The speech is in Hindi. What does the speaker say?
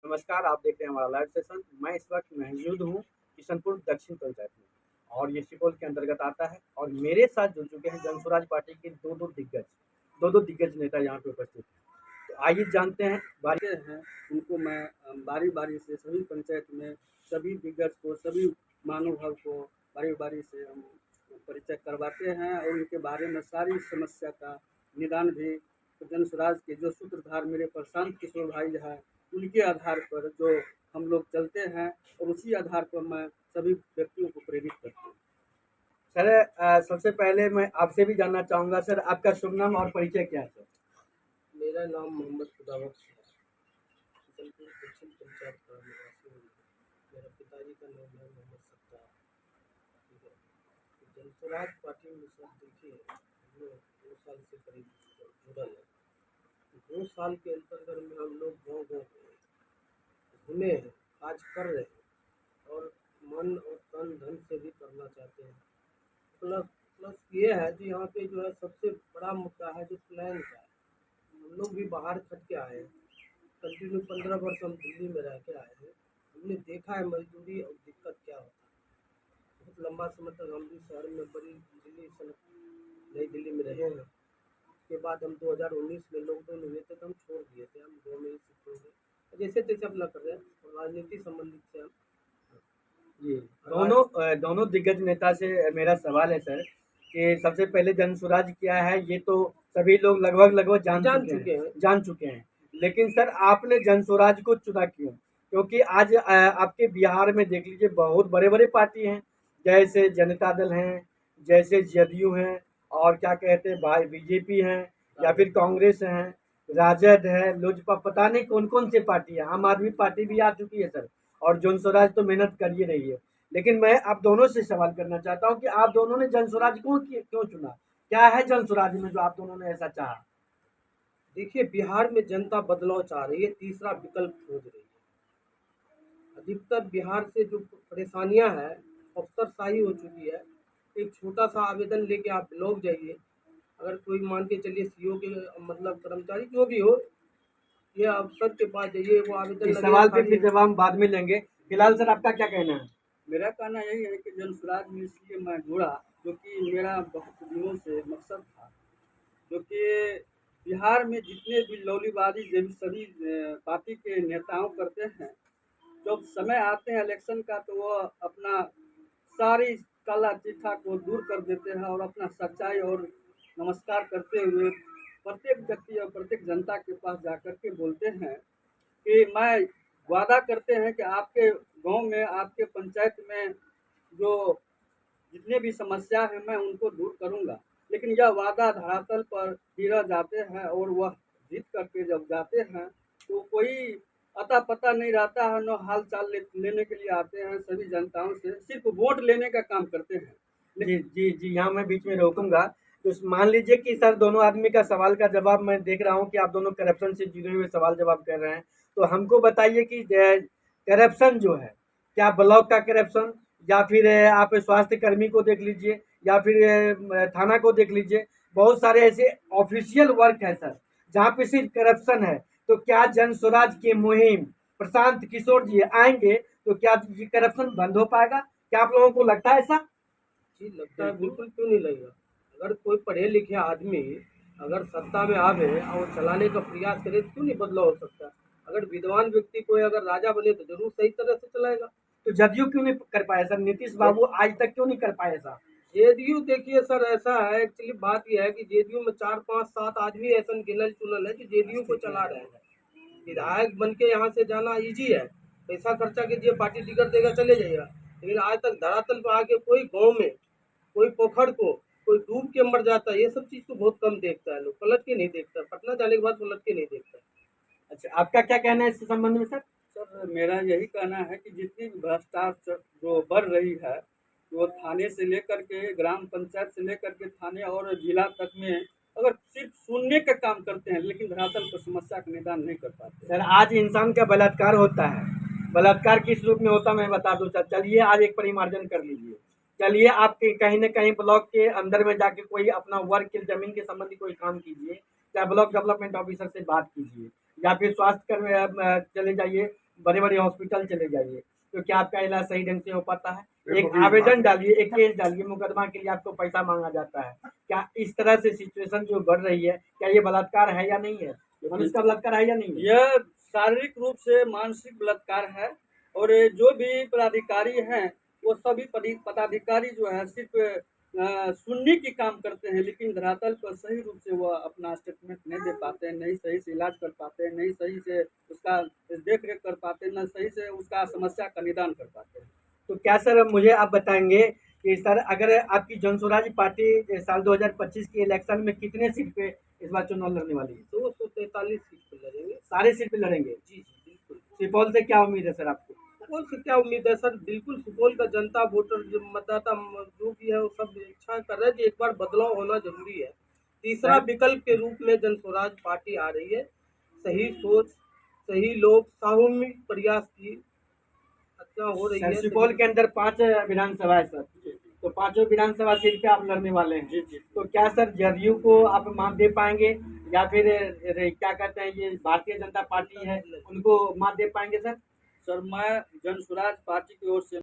नमस्कार, आप देख रहे हैं हमारा लाइव सेशन। मैं इस वक्त मौजूद हूँ किशनपुर दक्षिण पंचायत में और ये सुपौल के अंतर्गत आता है और मेरे साथ जुड़ चुके हैं जनस्वराज पार्टी के दो दिग्गज नेता यहाँ पे उपस्थित हैं। तो आइए जानते हैं बारी हैं उनको मैं बारी बारी से सभी पंचायत में सभी दिग्गज को सभी महानुभाव को बारी बारी से हम परिचय करवाते हैं और उनके बारे में सारी समस्या का निदान भी जनस्वराज के जो सूत्रधार मेरे प्रशांत किशोर भाई हैं उनके आधार पर जो हम लोग चलते हैं और उसी आधार पर मैं सभी व्यक्तियों को प्रेरित करता हूँ। सर। सबसे पहले मैं आपसे भी जानना चाहूँगा सर, आपका शुभ नाम और परिचय क्या है सर? मेरा नाम मोहम्मद खुदावत है, किशनपुर दक्षिण पंचायत का निवासी हूँ। मेरे पिताजी का नाम है मोहम्मद सत्तार। ठीक है, तो जनस्वराज पार्टी में सर देखिए हम लोग 2 साल से करीब जुड़ल है। 2 साल के अंतर्गत में हम लोग गाँव गाँव घूमे हैं, आज कर रहे हैं और मन और तन धन से भी करना चाहते हैं। प्लस प्लस ये है कि यहाँ पे जो है सबसे बड़ा मुद्दा है जो प्लान का है। हम लोग भी बाहर खट के आए हैं, कंटिन्यू 15 वर्ष हम दिल्ली में रह के आए हैं। हमने देखा है मजदूरी और दिक्कत क्या होता है। बहुत लंबा समय तक हम भी शहर में बड़ी दिल्ली नई दिल्ली में रहे हैं। उसके बाद हम 2019 में लॉकडाउन हुए थे तो हम छोड़ दिए थे, हम गाँव में ही शिफ्ट हो गए। जैसे तैसे अपना कर रहे हैं और राजनीति संबंधित से हम जी, दोनों दिग्गज नेता से मेरा सवाल है सर कि सबसे पहले जनस्वराज क्या है ये तो सभी लोग लगभग जान चुके हैं। लेकिन सर आपने जनस्वराज को चुना क्यों? क्योंकि आज आपके बिहार में देख लीजिए बहुत बड़े-बड़े पार्टी हैं, जैसे जनता दल हैं, जैसे जदयू हैं और क्या कहते हैं भाई बीजेपी हैं या फिर कांग्रेस हैं, राजद है, लोजपा, पता नहीं कौन-कौन सी पार्टी है। आम आदमी पार्टी भी आ चुकी है सर और जनस्वराज तो मेहनत कर ही रही है। लेकिन मैं आप दोनों से सवाल करना चाहता हूँ कि आप दोनों ने जनस्वराज क्यों चुना? क्या है जनस्वराज में जो आप दोनों ने ऐसा चाहा? देखिए बिहार में जनता बदलाव चाह रही है, तीसरा विकल्प खोज रही है। अधिकतर बिहार से जो परेशानियां हैं अफसरशाही हो चुकी है। एक छोटा सा आवेदन लेके आप ब्लॉक जाइए, अगर कोई मान के चलिए सीओ के मतलब कर्मचारी जो भी हो, ये अफसर के पास जाइए, वो आवेदन इस लगेगा सवाल पे खाली। फिर जवाब बाद में लेंगे। फिलहाल सर आपका क्या कहना है? मेरा कहना यही है कि जनस्वराज में इसलिए मैं जुड़ा क्योंकि मेरा बहुत दिनों से मकसद था, क्योंकि बिहार में जितने भी लौलीबाजी जब सभी पार्टी के नेताओं करते हैं, जब समय आते हैं इलेक्शन का तो वो अपना सारी काला चिट्ठा को दूर कर देते हैं और अपना सच्चाई और नमस्कार करते हुए प्रत्येक व्यक्ति और प्रत्येक जनता के पास जाकर के बोलते हैं कि मैं वादा करते हैं कि आपके गांव में आपके पंचायत में जो जितने भी समस्या है मैं उनको दूर करूंगा। लेकिन यह वादा धरातल पर गिरा जाते हैं और वह जीत करके जब जाते हैं तो कोई अता पता नहीं रहता है, न हाल चाल लेने के लिए आते हैं। सभी जनताओं से सिर्फ वोट लेने का काम करते हैं। जी जी जी, यहाँ मैं बीच में रोकूंगा। तो मान लीजिए कि सर दोनों आदमी का सवाल का जवाब मैं देख रहा हूँ कि आप दोनों करप्शन से जुड़े हुए सवाल जवाब कर रहे हैं। तो हमको बताइए कि करप्शन जो है, क्या ब्लॉक का करप्शन या फिर आप स्वास्थ्य कर्मी को देख लीजिए या फिर थाना को देख लीजिए, बहुत सारे ऐसे ऑफिशियल वर्क है सर जहाँ पे सिर्फ करप्शन है। तो क्या जन स्वराज की मुहिम प्रशांत किशोर जी आएंगे तो क्या ये करप्शन बंद हो पाएगा? क्या आप लोगों को लगता है ऐसा? जी लगता है, बिल्कुल क्यों नहीं लगेगा। अगर कोई पढ़े लिखे आदमी अगर सत्ता में आवे और चलाने का प्रयास करे तो क्यों नहीं बदलाव हो सकता है। अगर विद्वान व्यक्ति कोई अगर राजा बने तो जरूर सही तरह से चलाएगा। तो जदयू क्यों नहीं कर पाया सर? नीतीश बाबू आज तक क्यों नहीं कर पाए ऐसा? जेडीयू देखिए सर, ऐसा है एक्चुअली बात यह है कि जेडीयू में 4 5 7 आदमी ऐसा गिनल चुनल है कि जेडीयू को चला रहे हैं। विधायक बन के यहाँ से जाना इजी है, पैसा खर्चा कीजिए, पार्टी टिकट देगा, चले जाइएगा। लेकिन आज तक धरातल पर आके कोई गाँव में कोई पोखर को कोई डूब के मर जाता है, ये सब चीज़ को बहुत कम देखता है। लोग पलट के नहीं देखता, पटना जाने के बाद पलट के नहीं देखता। अच्छा, आपका क्या कहना है इस संबंध में सर? सर मेरा यही कहना है कि जितनी भी भ्रष्टाचार जो बढ़ रही है, वो थाने से लेकर के ग्राम पंचायत से लेकर के थाने और जिला तक में अगर सिर्फ सुनने का काम करते हैं लेकिन धरातल पर समस्या का निदान नहीं कर पाते। सर आज इंसान का बलात्कार होता है, बलात्कार किस रूप में होता है मैं बता दूं सर। चलिए आज एक परिमार्जन कर लीजिए। चलिए आप कहीं न कहीं ब्लॉक के अंदर में जाके कोई अपना वर्क के ज़मीन के संबंधी कोई काम कीजिए, चाहे ब्लॉक डेवलपमेंट ऑफिसर से बात कीजिए या फिर स्वास्थ्य कर्मी चले जाइए, बड़े बड़े हॉस्पिटल चले जाइए, तो क्या आपका इलाज सही ढंग से हो पाता है? एक आवेदन डालिए, एक केस डालिए, मुकदमा के लिए आपको पैसा मांगा जाता है। क्या इस तरह से सिचुएशन जो बढ़ रही है, क्या ये बलात्कार है या नहीं है? मनुष्य का बलात्कार है या नहीं है? यह शारीरिक रूप से मानसिक बलात्कार है। और जो भी पदाधिकारी हैं वो सभी पदाधिकारी जो है सिर्फ सुनने की काम करते हैं, लेकिन धरातल पर सही रूप से वो अपना स्टेटमेंट नहीं दे पाते हैं, नहीं सही से इलाज कर पाते हैं, नहीं सही से उसका देख रेख कर पाते हैं, न सही से उसका समस्या का निदान कर पाते हैं। तो क्या सर मुझे आप बताएंगे कि सर अगर आपकी जनसुराज पार्टी साल 2025 के इलेक्शन में कितने सीट पे इस बार चुनाव लड़ने वाली है? 243 सीट पर लड़ेंगे। सारे सीट पे लड़ेंगे? जी जी बिल्कुल। सुपौल से क्या उम्मीद है सर आपको? सुपौल से क्या उम्मीद है सर? बिल्कुल सुपौल का जनता वोटर जो मतदाता जो भी है वो सब इच्छा कर रहा है कि एक बार बदलाव होना जरूरी है। तीसरा विकल्प के रूप में जनस्वराज पार्टी आ रही है। सही सोच, सही लोग, सामूहिक प्रयास की हत्या हो रही है। सुपौल के अंदर 5 विधानसभा है सर, तो 5 विधानसभा सीट पे आप लड़ने वाले हैं। तो क्या सर जदयू को आप मात दे पाएंगे या फिर क्या कहते हैं ये भारतीय जनता पार्टी है उनको मात दे पाएंगे सर? सर मैं जनसुराज पार्टी की ओर से